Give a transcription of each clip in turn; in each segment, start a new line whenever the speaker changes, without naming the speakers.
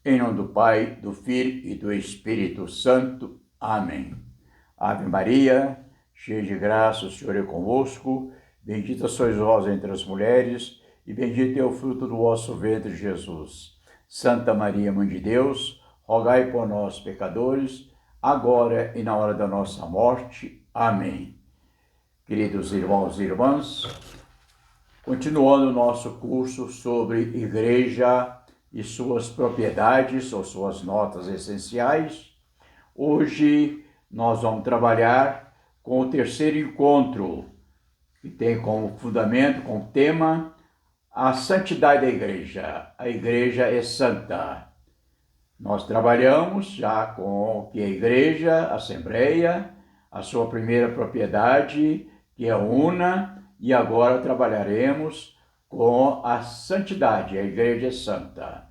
Em nome do Pai, do Filho e do Espírito Santo. Amém. Ave Maria, cheia de graça, o Senhor é convosco. Bendita sois vós entre as mulheres, e bendito é o fruto do vosso ventre, Jesus. Santa Maria, Mãe de Deus, rogai por nós, pecadores, agora e na hora da nossa morte. Amém. Queridos irmãos e irmãs, continuando o nosso curso sobre igreja e suas propriedades ou suas notas essenciais, hoje nós vamos trabalhar com o terceiro encontro, que tem como fundamento, como tema, a santidade da igreja. A igreja é santa. Nós trabalhamos já com o que é a igreja, a assembleia, a sua primeira propriedade, que é una, e agora trabalharemos com a santidade, a igreja é santa.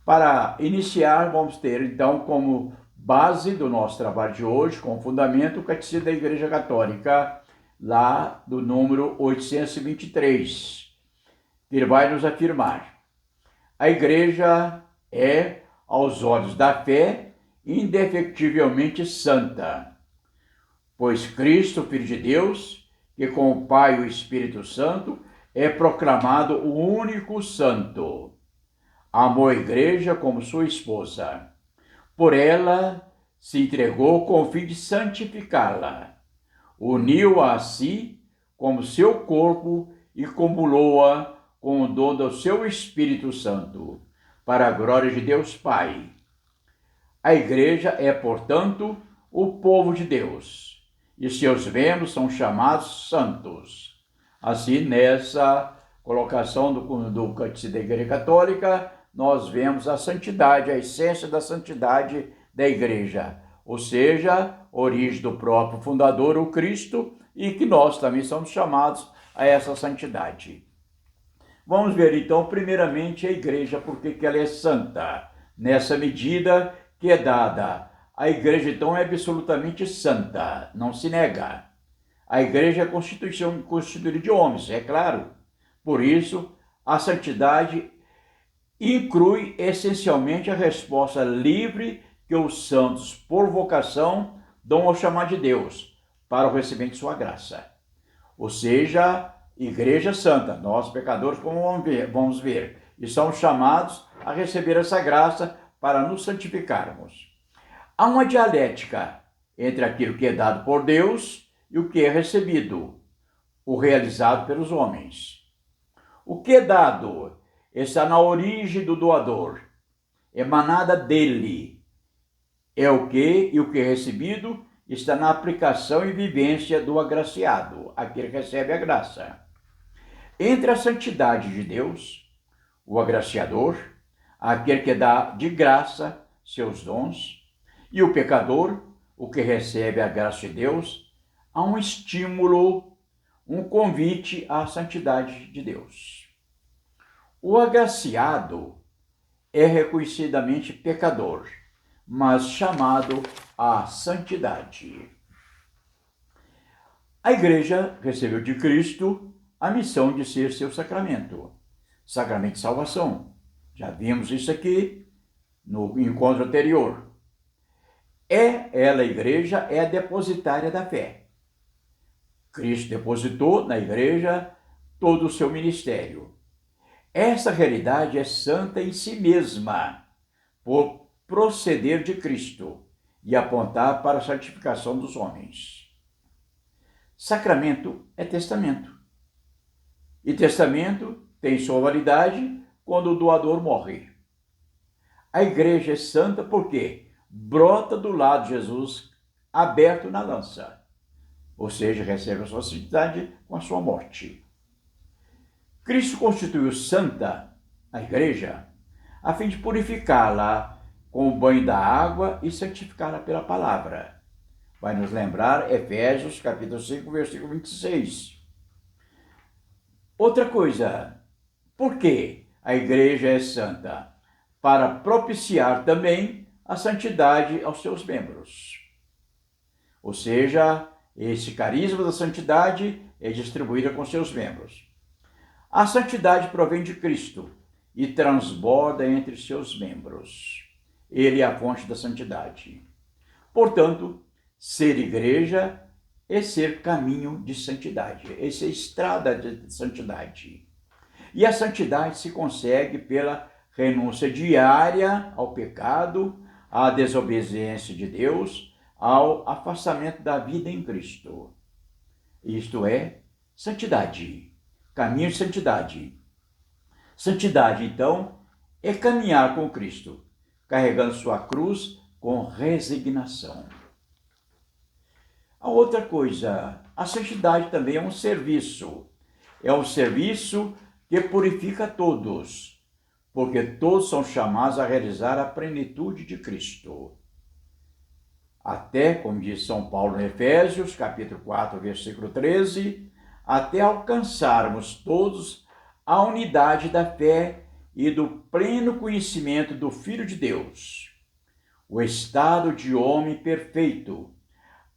Para iniciar, vamos ter então como base do nosso trabalho de hoje, como fundamento, o Catecismo da Igreja Católica, lá do número 823, que ele vai nos afirmar: a igreja é, aos olhos da fé, indefectivelmente santa, pois Cristo, Filho de Deus, que com o Pai e o Espírito Santo é proclamado o único santo, amou a igreja como sua esposa. Por ela se entregou com o fim de santificá-la. Uniu-a a si como seu corpo e cumulou-a com o dom do seu Espírito Santo, para a glória de Deus Pai. A igreja é, portanto, o povo de Deus, e seus membros são chamados santos. Assim, nessa colocação do Catecismo da Igreja Católica, nós vemos a santidade, a essência da santidade da igreja, ou seja, origem do próprio fundador, o Cristo, e que nós também somos chamados a essa santidade. Vamos ver então, primeiramente, a igreja, porque ela é santa, nessa medida que é dada. A igreja então é absolutamente santa, não se nega. A igreja é constituída de homens, é claro. Por isso, a santidade inclui essencialmente a resposta livre que os santos, por vocação, dão ao chamado de Deus para o recebimento de sua graça. Ou seja, igreja santa, nós pecadores, como vamos ver, e somos chamados a receber essa graça para nos santificarmos. Há uma dialética entre aquilo que é dado por Deus e o que é recebido, o realizado pelos homens. O que é dado está na origem do doador, emanada dele. É o que e o que é recebido está na aplicação e vivência do agraciado, aquele que recebe a graça. Entre a santidade de Deus, o agraciador, aquele que dá de graça seus dons, e o pecador, o que recebe a graça de Deus, há um estímulo, um convite à santidade de Deus. O agraciado é reconhecidamente pecador, mas chamado à santidade. A igreja recebeu de Cristo a missão de ser seu sacramento, sacramento de salvação. Já vimos isso aqui no encontro anterior. Ela, a igreja, é a depositária da fé. Cristo depositou na igreja todo o seu ministério. Essa realidade é santa em si mesma, por proceder de Cristo e apontar para a santificação dos homens. Sacramento é testamento. E testamento tem sua validade quando o doador morre. A igreja é santa porque brota do lado de Jesus aberto na lança, ou seja, recebe a sua santidade com a sua morte. Cristo constituiu santa a igreja a fim de purificá-la com o banho da água e santificá-la pela palavra. Vai nos lembrar Efésios capítulo 5, versículo 26. Outra coisa, por que a igreja é santa? Para propiciar também a santidade aos seus membros. Ou seja, esse carisma da santidade é distribuído com seus membros. A santidade provém de Cristo e transborda entre seus membros. Ele é a fonte da santidade. Portanto, ser igreja é ser caminho de santidade, é ser estrada de santidade. E a santidade se consegue pela renúncia diária ao pecado, à desobediência de Deus, ao afastamento da vida em Cristo. Isto é santidade, caminho de santidade. Santidade, então, é caminhar com Cristo, carregando sua cruz com resignação. A outra coisa, a santidade também é um serviço. É um serviço que purifica todos, porque todos são chamados a realizar a plenitude de Cristo. Até, como diz São Paulo em Efésios, capítulo 4, versículo 13, até alcançarmos todos a unidade da fé e do pleno conhecimento do Filho de Deus, o estado de homem perfeito,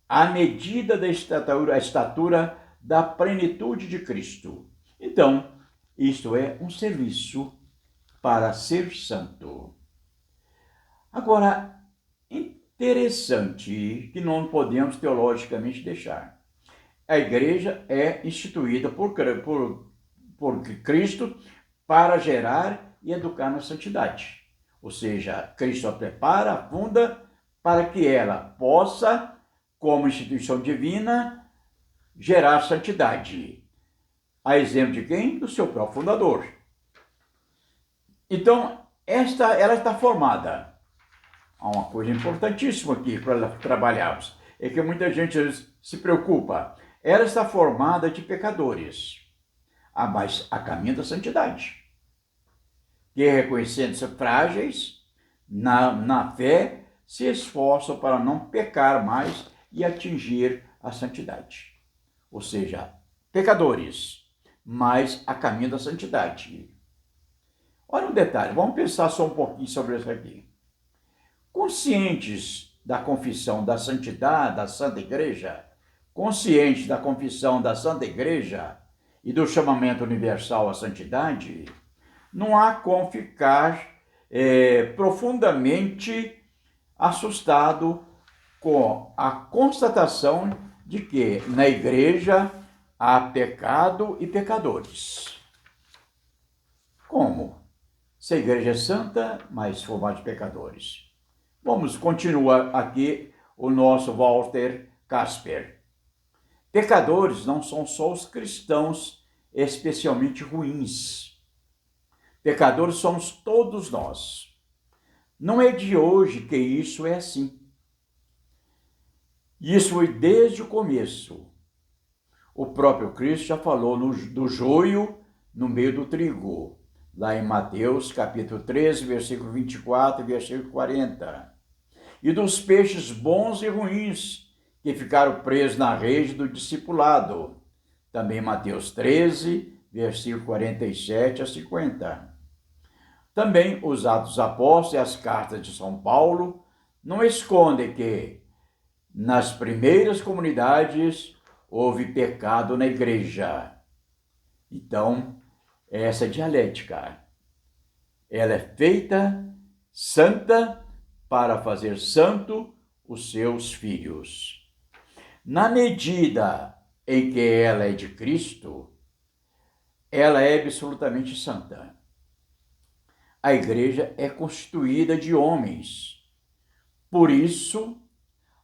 à medida da estatura da plenitude de Cristo. Então, isto é um serviço para ser santo. Agora, interessante que não podemos teologicamente deixar. A igreja é instituída por Cristo para gerar e educar na santidade. Ou seja, Cristo a prepara, a funda, para que ela possa, como instituição divina, gerar santidade. A exemplo de quem? Do seu próprio fundador. Então, ela está formada. Há uma coisa importantíssima aqui para trabalharmos, é que muita gente se preocupa. Ela está formada de pecadores, mas a caminho da santidade, que reconhecendo-se frágeis na fé, se esforçam para não pecar mais e atingir a santidade. Ou seja, pecadores, mas a caminho da santidade. Olha um detalhe, vamos pensar só um pouquinho sobre isso aqui. Conscientes da confissão da santidade da Santa Igreja, conscientes da confissão da Santa Igreja e do chamamento universal à santidade, não há como ficar profundamente assustado com a constatação de que na Igreja há pecado e pecadores. Como? Se a Igreja é santa, mas formada de pecadores. Vamos continuar aqui o nosso Walter Casper. Pecadores não são só os cristãos especialmente ruins. Pecadores somos todos nós. Não é de hoje que isso é assim. Isso foi desde o começo. O próprio Cristo já falou do joio no meio do trigo, lá em Mateus capítulo 13, versículo 24 e versículo 40. E dos peixes bons e ruins que ficaram presos na rede do discipulado. Também Mateus 13, versículo 47 a 50. Também os Atos dos Apóstolos e as cartas de São Paulo não escondem que, nas primeiras comunidades, houve pecado na igreja. Então, essa dialética, ela é feita santa para fazer santo os seus filhos. Na medida em que ela é de Cristo, ela é absolutamente santa. A igreja é constituída de homens. Por isso,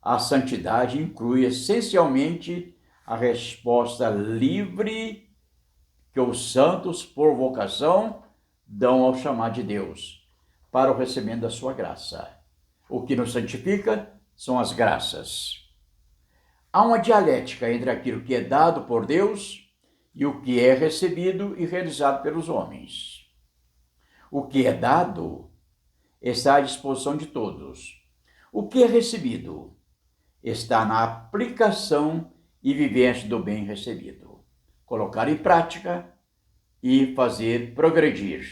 a santidade inclui essencialmente a resposta livre que os santos, por vocação, dão ao chamado de Deus para o recebimento da sua graça. O que nos santifica são as graças. Há uma dialética entre aquilo que é dado por Deus e o que é recebido e realizado pelos homens. O que é dado está à disposição de todos. O que é recebido está na aplicação e vivência do bem recebido. Colocar em prática e fazer progredir.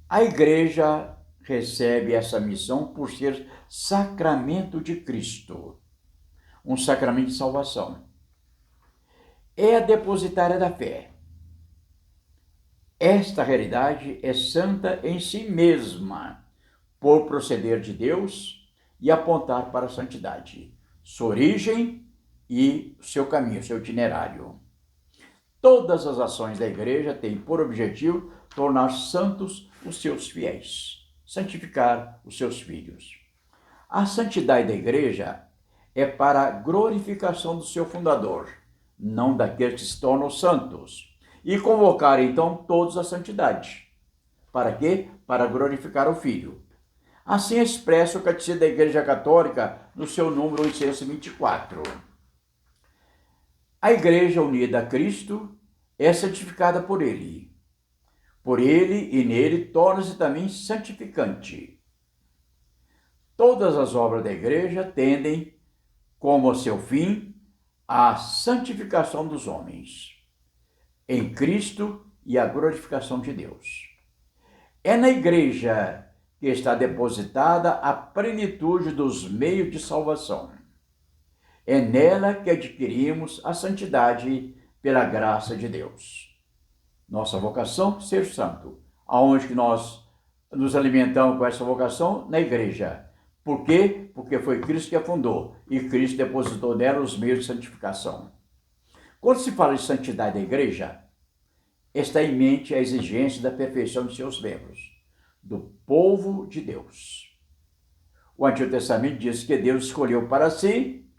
A igreja recebe essa missão por ser sacramento de Cristo, um sacramento de salvação. É a depositária da fé. Esta realidade é santa em si mesma, por proceder de Deus e apontar para a santidade, sua origem e seu caminho, seu itinerário. Todas as ações da igreja têm por objetivo tornar santos os seus fiéis, santificar os seus filhos. A santidade da igreja é para a glorificação do seu fundador, não daqueles que se tornam santos, e convocar então todos à santidade. Para quê? Para glorificar o Filho. Assim expressa o Catecismo da Igreja Católica no seu número 824. A Igreja unida a Cristo é santificada por Ele. Por Ele e nele torna-se também santificante. Todas as obras da Igreja tendem, como seu fim, a santificação dos homens, em Cristo e a glorificação de Deus. É na Igreja que está depositada a plenitude dos meios de salvação. É nela que adquirimos a santidade pela graça de Deus. Nossa vocação, ser santo. Aonde que nós nos alimentamos com essa vocação? Na igreja. Por quê? Porque foi Cristo que a fundou e Cristo depositou nela os meios de santificação. Quando se fala de santidade da igreja, está em mente a exigência da perfeição de seus membros, do povo de Deus. O Antigo Testamento diz que Deus escolheu para si,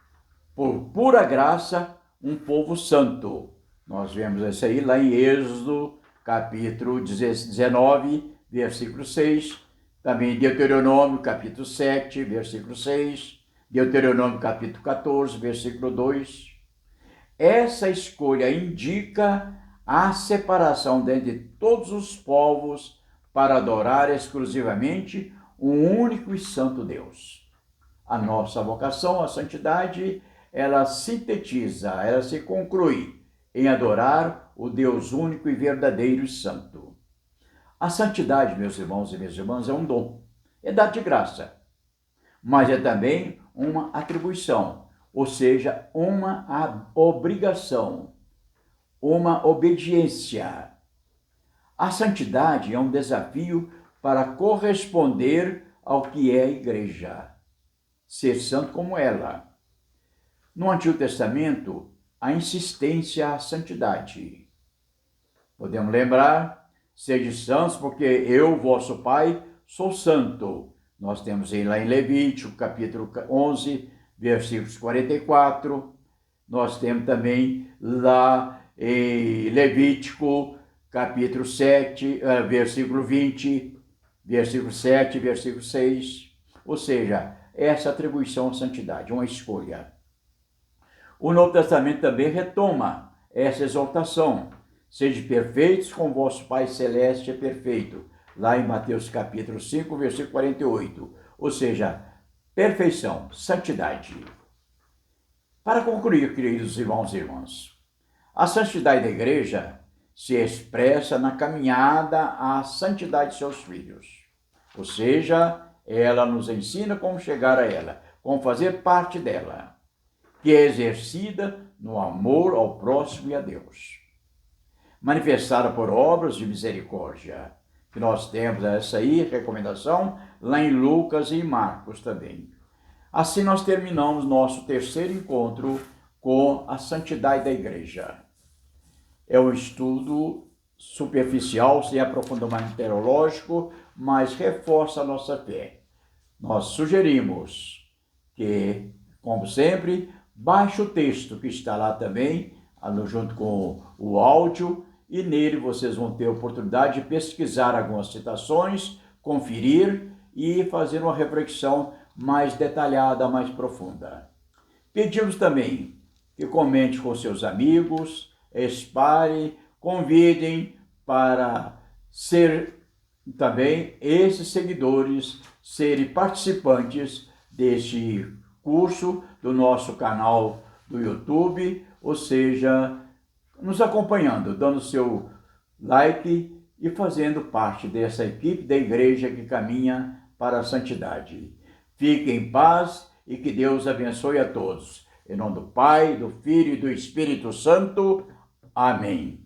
por pura graça, um povo santo. Nós vemos isso aí lá em Êxodo, capítulo 19, versículo 6. Também em Deuteronômio, capítulo 7, versículo 6. Deuteronômio, capítulo 14, versículo 2. Essa escolha indica a separação dentre todos os povos para adorar exclusivamente um único e santo Deus. A nossa vocação, a santidade, ela sintetiza, ela se conclui em adorar o Deus único e verdadeiro e santo. A santidade, meus irmãos e minhas irmãs, é um dom, é dado de graça, mas é também uma atribuição, ou seja, uma obrigação, uma obediência. A santidade é um desafio para corresponder ao que é a igreja, ser santo como ela. No Antigo Testamento, a insistência à santidade. Podemos lembrar, sede santos, porque eu, vosso Pai, sou santo. Nós temos lá em Levítico, capítulo 11, versículos 44. Nós temos também lá em Levítico, capítulo 7, versículo 20, versículo 7, versículo 6. Ou seja, essa atribuição à santidade, uma escolha. O Novo Testamento também retoma essa exaltação. Sede perfeitos como vosso Pai Celeste é perfeito. Lá em Mateus capítulo 5, versículo 48. Ou seja, perfeição, santidade. Para concluir, queridos irmãos e irmãs, a santidade da igreja se expressa na caminhada à santidade de seus filhos. Ou seja, ela nos ensina como chegar a ela, como fazer parte dela, que é exercida no amor ao próximo e a Deus. Manifestada por obras de misericórdia, que nós temos essa aí, recomendação, lá em Lucas e em Marcos também. Assim nós terminamos nosso terceiro encontro com a santidade da igreja. É um estudo superficial, sem aprofundamento teológico, mas reforça a nossa fé. Nós sugerimos que, como sempre, baixe o texto que está lá também, junto com o áudio, e nele vocês vão ter a oportunidade de pesquisar algumas citações, conferir e fazer uma reflexão mais detalhada, mais profunda. Pedimos também que comente com seus amigos, espalhe, convidem para ser também esses seguidores, serem participantes deste curso do nosso canal do YouTube, ou seja, nos acompanhando, dando seu like e fazendo parte dessa equipe da igreja que caminha para a santidade. Fique em paz e que Deus abençoe a todos. Em nome do Pai, do Filho e do Espírito Santo. Amém.